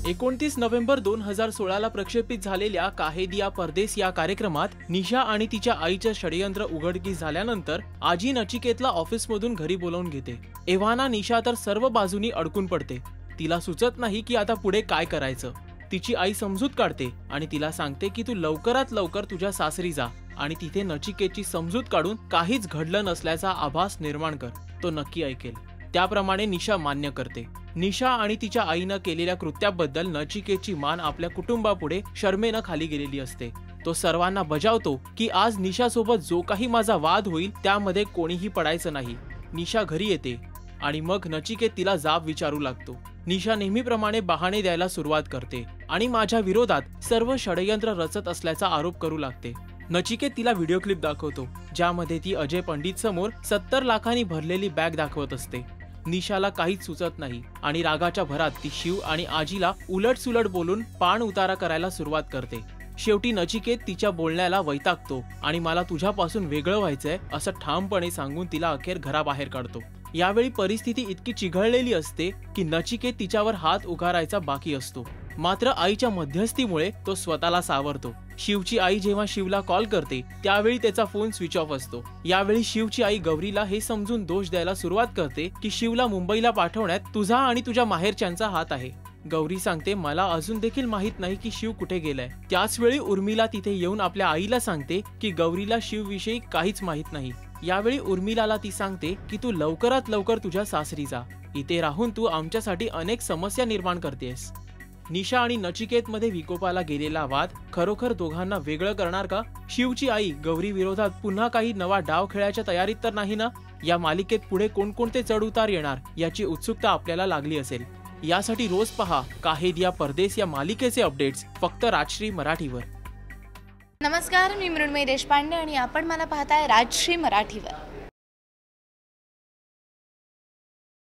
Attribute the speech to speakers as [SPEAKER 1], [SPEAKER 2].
[SPEAKER 1] 29 November 2016 ला प्रक्षेपित झालेल्या काहे दिया परदेस या कार्यक्रमात निशा आणि तिच्या आईचे षडयंत्र उघडकीस झाल्यानंतर आजी नचिकेतला ऑफिसमधून घरी बोलावून घेते। एव्हाना निशा तर सर्व बाजूनी अडकून पडते। तिला सुचत नाही की आता पुढे काय करायचं। तिची आई समजूत काढते आणि तिला सांगते की तू लवकरात लवकर तुझ्या सासरी जा आणि तिथे नचिकेतची समजूत काढून काहीच घडलं नसल्याचा आभास निर्माण कर। तो नक्की ऐकेल। त्याप्रमाणे निशा मान्य करते। निशा आणि तिच्या आईनं केलेल्या कृत्याबद्दल नचिकेतची मान आपल्या कुटुंबापुढे शर्मेनं खाली गेलेली असते। तो सर्वांना बजावतो की आज निशा सोबत जो काही माझा वाद होईल त्यामध्ये कोणीही पडायचं नाही। निशा घरी येते आणि मग नचिकेत तिला जाब विचारू लागतो। निशा नेहमीप्रमाणे बहाणे द्यायला सुरुवात करते आणि माझ्या विरोधात सर्व षडयंत्र रचत असल्याचा आरोप करू लागते। नचिकेत तिला व्हिडिओ क्लिप दाखवतो ज्यामध्ये ती अजय पंडित समोर 70 लाखांनी भरलेली बॅग दाखवत असते। निशाला काहीच सुचत नाही आणि रागाच्या भरात ती शिव आणि आजीला उलटसुलट बोलून पाण उतारा करायला सुरुवात करते। शेवटी नचिकेत तिच्या बोलण्याला वैतागतो आणि मला तुझ्यापासून वेगळं व्हायचंय असं ठामपणे सांगून तिला अखेर घराबाहेर काढतो। यावेळी परिस्थिती इतकी चिघळलेली असते की नचिकेत तिच्यावर हात उगारायचा बाकी असतो, मात्र आईच्या मध्यस्थीमुळे तो स्वतःला सावरतो। शिवची आई जेव्हा शिवला कॉल करते त्यावेळी त्याचा फोन स्विच ऑफ असतो। यावेळी शिवची आई गौरीला हे समजून दोष द्यायला सुरुवात करते की शिवला मुंबईला पाठवण्यात तुझा आणि तुझ्या माहेरच्यांचा हात आहे। गौरी सांगते मला अजून देखील माहित नाही की शिव कुठे गेलाय। त्याच वेळी उर्मिला तिथे येऊन आपल्या आईला सांगते की गौरीला शिव विषयी काहीच माहित नाही। यावेळी उर्मिलाला ती सांगते की तू लवकरात लवकर तुझ्या सासरी जा, इथे राहून तू आमच्यासाठी अनेक समस्या निर्माण करतेस। निशा आणि नचिकेत मध्ये विकोपाला गेलेला वाद खरोखर दोघांना वेगळं करणार का? शिवची आई गौरी विरोधात पुन्हा काही नवा डाव खेळायच्या तयारीत तर नाही ना? या मालिकेत पुढे कोणकोणते चढउतार येणार याची उत्सुकता आपल्याला लागली असेल। यासाठी रोज पहा काहे दिया परदेस या मालिकेचे अपडेट्स फक्त राजश्री मराठीवर।
[SPEAKER 2] नमस्कार, मी मृण्मयी देशपांडे आणि आपण मला पाहताय राजश्री मराठीवर।